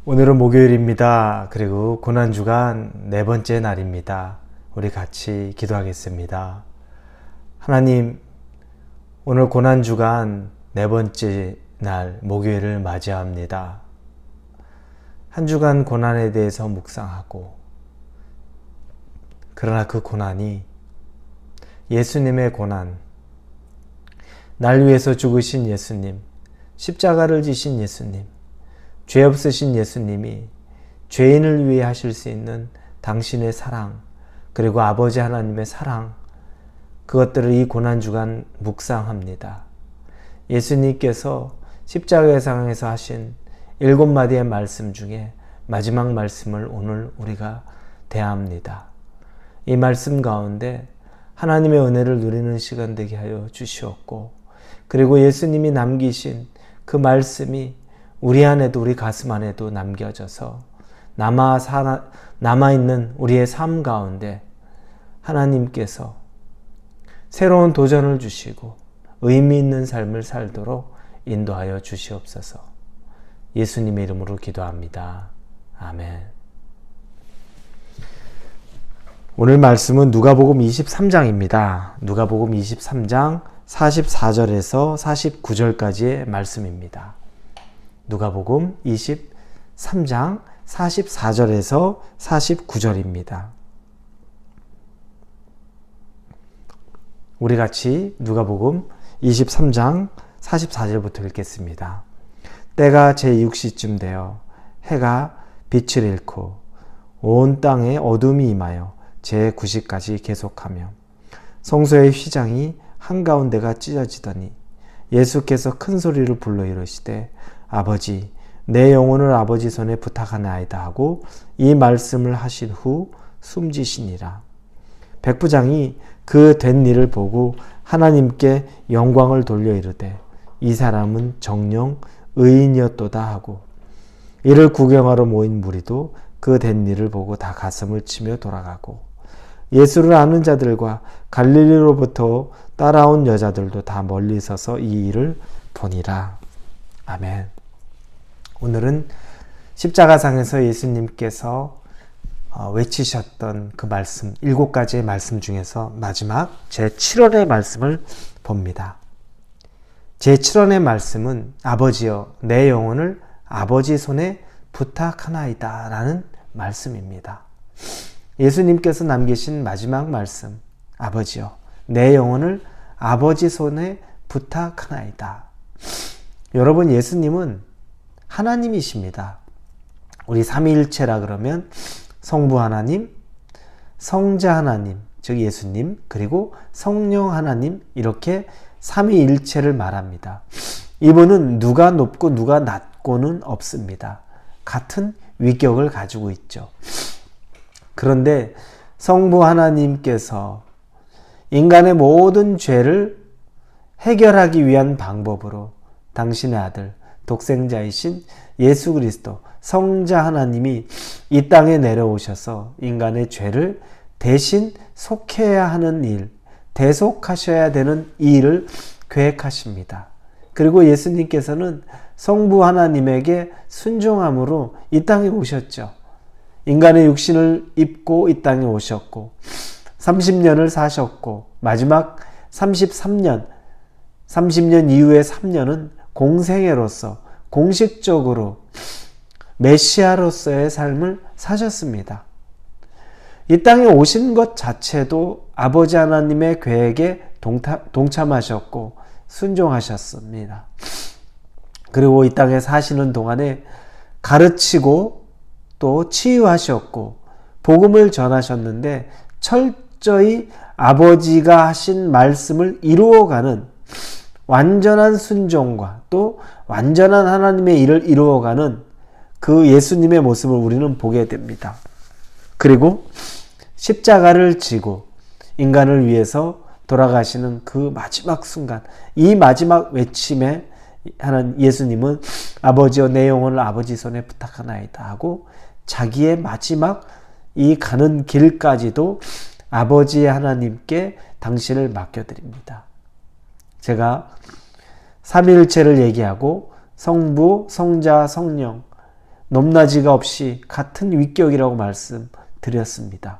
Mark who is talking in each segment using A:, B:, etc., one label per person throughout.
A: 오늘은 목요일입니다. 그리고 고난주간 네 번째 날입니다. 우리 같이 기도하겠습니다. 하나님, 오늘 고난주간 네 번째 날 목요일을 맞이합니다. 한 주간 고난에 대해서 묵상하고, 그러나 그 고난이 예수님의 고난, 날 위해서 죽으신 예수님, 십자가를 지신 예수님, 죄 없으신 예수님이 죄인을 위해 하실 수 있는 당신의 사랑, 그리고 아버지 하나님의 사랑, 그것들을 이 고난주간 묵상합니다. 예수님께서 십자가상에서 하신 7마디의 말씀 중에 마지막 말씀을 오늘 우리가 대합니다. 이 말씀 가운데 하나님의 은혜를 누리는 시간 되게 하여 주시옵고, 그리고 예수님이 남기신 그 말씀이 우리 안에도, 우리 가슴 안에도 남겨져서 남아있는 우리의 삶 가운데 하나님께서 새로운 도전을 주시고 의미 있는 삶을 살도록 인도하여 주시옵소서. 예수님의 이름으로 기도합니다. 아멘. 오늘 말씀은 누가복음 23장입니다. 누가복음 23장 44절에서 49절까지의 말씀입니다. 누가복음 23장 44절에서 49절입니다. 우리 같이 누가복음 23장 44절부터 읽겠습니다. 때가 제6시쯤 되어 해가 빛을 잃고 온 땅에 어둠이 임하여 제9시까지 계속하며 성소의 휘장이 한가운데가 찢어지더니 예수께서 큰 소리를 불러 이르시되 아버지, 내 영혼을 아버지 손에 부탁하나이다 하고 이 말씀을 하신 후 숨지시니라. 백부장이 그 된 일을 보고 하나님께 영광을 돌려 이르되 이 사람은 정녕 의인이었도다 하고, 이를 구경하러 모인 무리도 그 된 일을 보고 다 가슴을 치며 돌아가고, 예수를 아는 자들과 갈릴리로부터 따라온 여자들도 다 멀리 서서 이 일을 보니라. 아멘. 오늘은 십자가상에서 예수님께서 외치셨던 그 말씀, 7가지의 말씀 중에서 마지막 제7월의 말씀을 봅니다. 제7월의 말씀은 아버지여, 내 영혼을 아버지 손에 부탁하나이다 라는 말씀입니다. 예수님께서 남기신 마지막 말씀, 아버지여, 내 영혼을 아버지 손에 부탁하나이다. 여러분, 예수님은 하나님이십니다. 우리 삼위일체라 그러면 성부 하나님, 성자 하나님, 즉 예수님, 그리고 성령 하나님, 이렇게 삼위일체를 말합니다. 이분은 누가 높고 누가 낮고는 없습니다. 같은 위격을 가지고 있죠. 그런데 성부 하나님께서 인간의 모든 죄를 해결하기 위한 방법으로 당신의 아들, 독생자이신 예수 그리스도, 성자 하나님이 이 땅에 내려오셔서 인간의 죄를 대신 속해야 하는 일, 대속하셔야 되는 이 일을 계획하십니다. 그리고 예수님께서는 성부 하나님에게 순종함으로 이 땅에 오셨죠. 인간의 육신을 입고 이 땅에 오셨고 30년을 사셨고 마지막 30년 이후의 3년은 공생애로서 공식적으로 메시아로서의 삶을 사셨습니다. 이 땅에 오신 것 자체도 아버지 하나님의 계획에 동참하셨고 순종하셨습니다. 그리고 이 땅에 사시는 동안에 가르치고 또 치유하셨고 복음을 전하셨는데 철저히 아버지가 하신 말씀을 이루어가는 완전한 순종과 또 완전한 하나님의 일을 이루어가는 그 예수님의 모습을 우리는 보게 됩니다. 그리고 십자가를 지고 인간을 위해서 돌아가시는 그 마지막 순간, 이 마지막 외침에 예수님은 아버지여, 내 영혼을 아버지 손에 부탁하나이다 하고 자기의 마지막 이 가는 길까지도 아버지 하나님께 당신을 맡겨드립니다. 제가 삼위일체를 얘기하고 성부, 성자, 성령 높낮이가 없이 같은 위격이라고 말씀드렸습니다.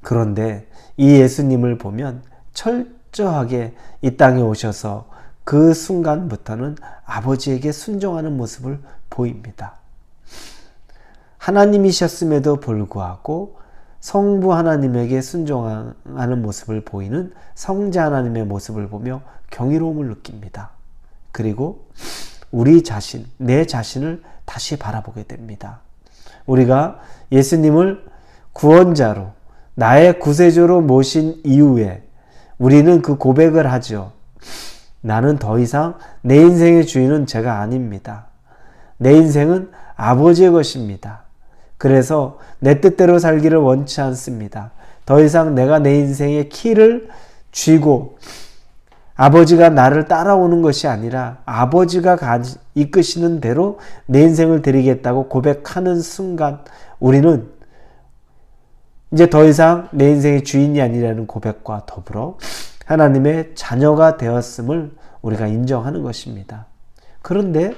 A: 그런데 이 예수님을 보면 철저하게 이 땅에 오셔서 그 순간부터는 아버지에게 순종하는 모습을 보입니다. 하나님이셨음에도 불구하고 성부 하나님에게 순종하는 모습을 보이는 성자 하나님의 모습을 보며 경이로움을 느낍니다. 그리고 우리 자신, 내 자신을 다시 바라보게 됩니다. 우리가 예수님을 구원자로, 나의 구세주로 모신 이후에 우리는 그 고백을 하죠. 나는 더 이상 내 인생의 주인은 제가 아닙니다. 내 인생은 아버지의 것입니다. 그래서 내 뜻대로 살기를 원치 않습니다. 더 이상 내가 내 인생의 키를 쥐고 아버지가 나를 따라오는 것이 아니라 아버지가 이끄시는 대로 내 인생을 드리겠다고 고백하는 순간 우리는 이제 더 이상 내 인생의 주인이 아니라는 고백과 더불어 하나님의 자녀가 되었음을 우리가 인정하는 것입니다. 그런데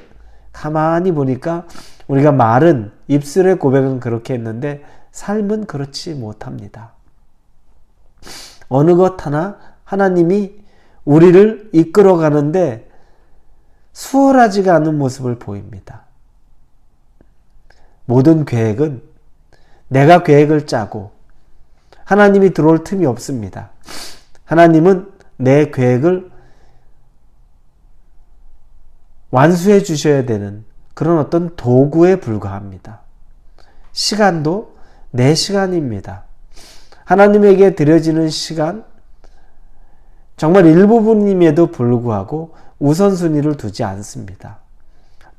A: 가만히 보니까 우리가 말은, 입술의 고백은 그렇게 했는데 삶은 그렇지 못합니다. 어느 것 하나 하나님이 우리를 이끌어 가는데 수월하지가 않은 모습을 보입니다. 모든 계획은 내가 계획을 짜고 하나님이 들어올 틈이 없습니다. 하나님은 내 계획을 완수해 주셔야 되는 그런 어떤 도구에 불과합니다. 시간도 내 시간입니다. 하나님에게 드려지는 시간, 정말 일부분임에도 불구하고 우선순위를 두지 않습니다.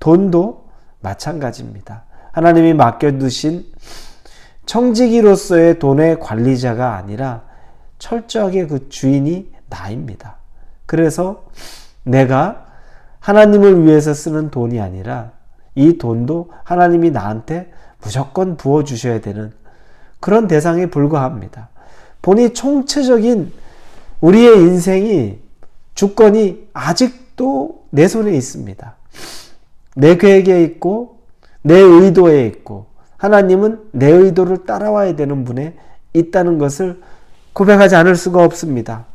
A: 돈도 마찬가지입니다. 하나님이 맡겨두신 청지기로서의 돈의 관리자가 아니라 철저하게 그 주인이 나입니다. 그래서 내가 하나님을 위해서 쓰는 돈이 아니라 이 돈도 하나님이 나한테 무조건 부어주셔야 되는 그런 대상에 불과합니다. 보니 총체적인 우리의 인생이 주권이 아직도 내 손에 있습니다. 내 계획에 있고 내 의도에 있고 하나님은 내 의도를 따라와야 되는 분에 있다는 것을 고백하지 않을 수가 없습니다.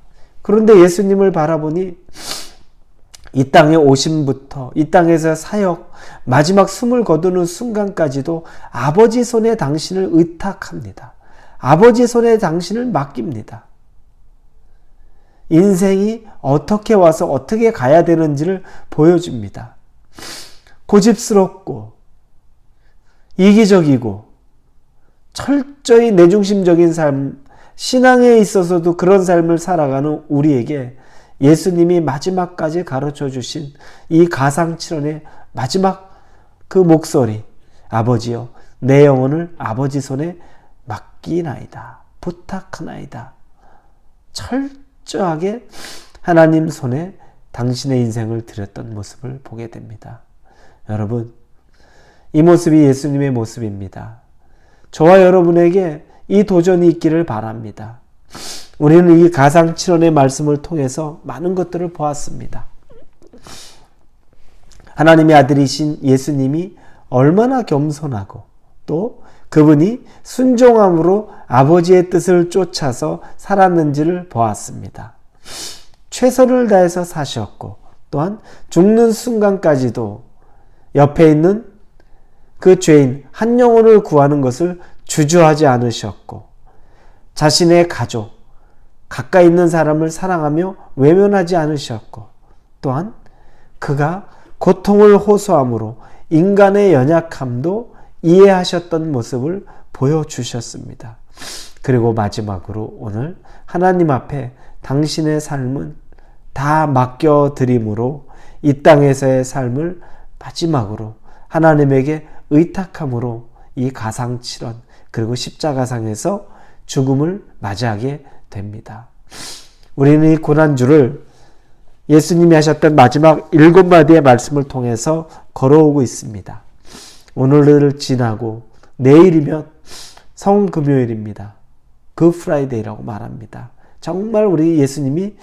A: 그런데 예수님을 바라보니 이 땅에 오심부터 이 땅에서 사역, 마지막 숨을 거두는 순간까지도 아버지 손에 당신을 의탁합니다. 아버지 손에 당신을 맡깁니다. 인생이 어떻게 와서 어떻게 가야 되는지를 보여줍니다. 고집스럽고 이기적이고 철저히 내중심적인 삶, 신앙에 있어서도 그런 삶을 살아가는 우리에게 예수님이 마지막까지 가르쳐 주신 이 가상칠언의 마지막 그 목소리, 아버지여 내 영혼을 아버지 손에 맡기나이다, 부탁하나이다. 철저하게 하나님 손에 당신의 인생을 드렸던 모습을 보게 됩니다. 여러분, 이 모습이 예수님의 모습입니다. 저와 여러분에게 이 도전이 있기를 바랍니다. 우리는 이 가상칠언의 말씀을 통해서 많은 것들을 보았습니다. 하나님의 아들이신 예수님이 얼마나 겸손하고 또 그분이 순종함으로 아버지의 뜻을 쫓아서 살았는지를 보았습니다. 최선을 다해서 사셨고 또한 죽는 순간까지도 옆에 있는 그 죄인 한 영혼을 구하는 것을 주저하지 않으셨고 자신의 가족, 가까이 있는 사람을 사랑하며 외면하지 않으셨고 또한 그가 고통을 호소함으로 인간의 연약함도 이해하셨던 모습을 보여주셨습니다. 그리고 마지막으로 오늘 하나님 앞에 당신의 삶은 다 맡겨드림으로 이 땅에서의 삶을 마지막으로 하나님에게 의탁함으로 이 가상칠언 그리고 십자가상에서 죽음을 맞이하게 됩니다. 우리는 이 고난주를 예수님이 하셨던 마지막 7마디의 말씀을 통해서 걸어오고 있습니다. 오늘을 지나고 내일이면 성금요일입니다. 그 프라이데이라고 말합니다. 정말 우리 예수님이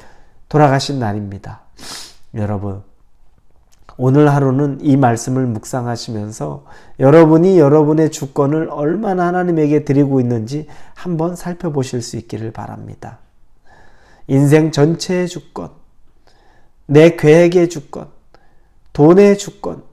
A: 돌아가신 날입니다. 여러분, 오늘 하루는 이 말씀을 묵상하시면서 여러분이 여러분의 주권을 얼마나 하나님에게 드리고 있는지 한번 살펴보실 수 있기를 바랍니다. 인생 전체의 주권, 내 계획의 주권, 돈의 주권,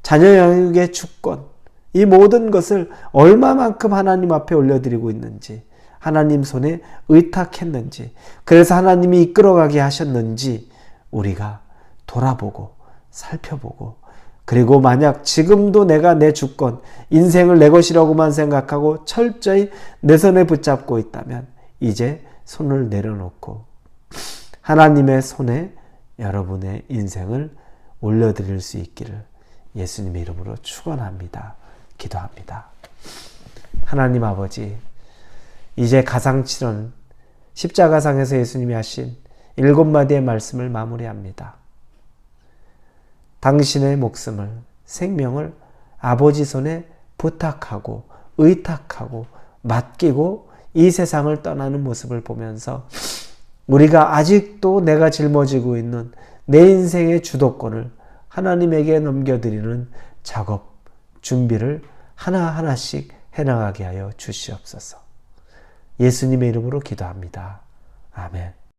A: 자녀 양육의 주권, 이 모든 것을 얼마만큼 하나님 앞에 올려드리고 있는지, 하나님 손에 의탁했는지, 그래서 하나님이 이끌어가게 하셨는지 우리가 돌아보고 살펴보고, 그리고 만약 지금도 내가 내 주권, 인생을 내 것이라고만 생각하고 철저히 내 손에 붙잡고 있다면 이제 손을 내려놓고 하나님의 손에 여러분의 인생을 올려드릴 수 있기를 예수님의 이름으로 축원합니다. 기도합니다. 하나님 아버지, 이제 가상칠언 십자가상에서 예수님이 하신 7마디의 말씀을 마무리합니다. 당신의 목숨을, 생명을 아버지 손에 부탁하고 의탁하고 맡기고 이 세상을 떠나는 모습을 보면서 우리가 아직도 내가 짊어지고 있는 내 인생의 주도권을 하나님에게 넘겨드리는 작업, 준비를 하나하나씩 해나가게 하여 주시옵소서. 예수님의 이름으로 기도합니다. 아멘.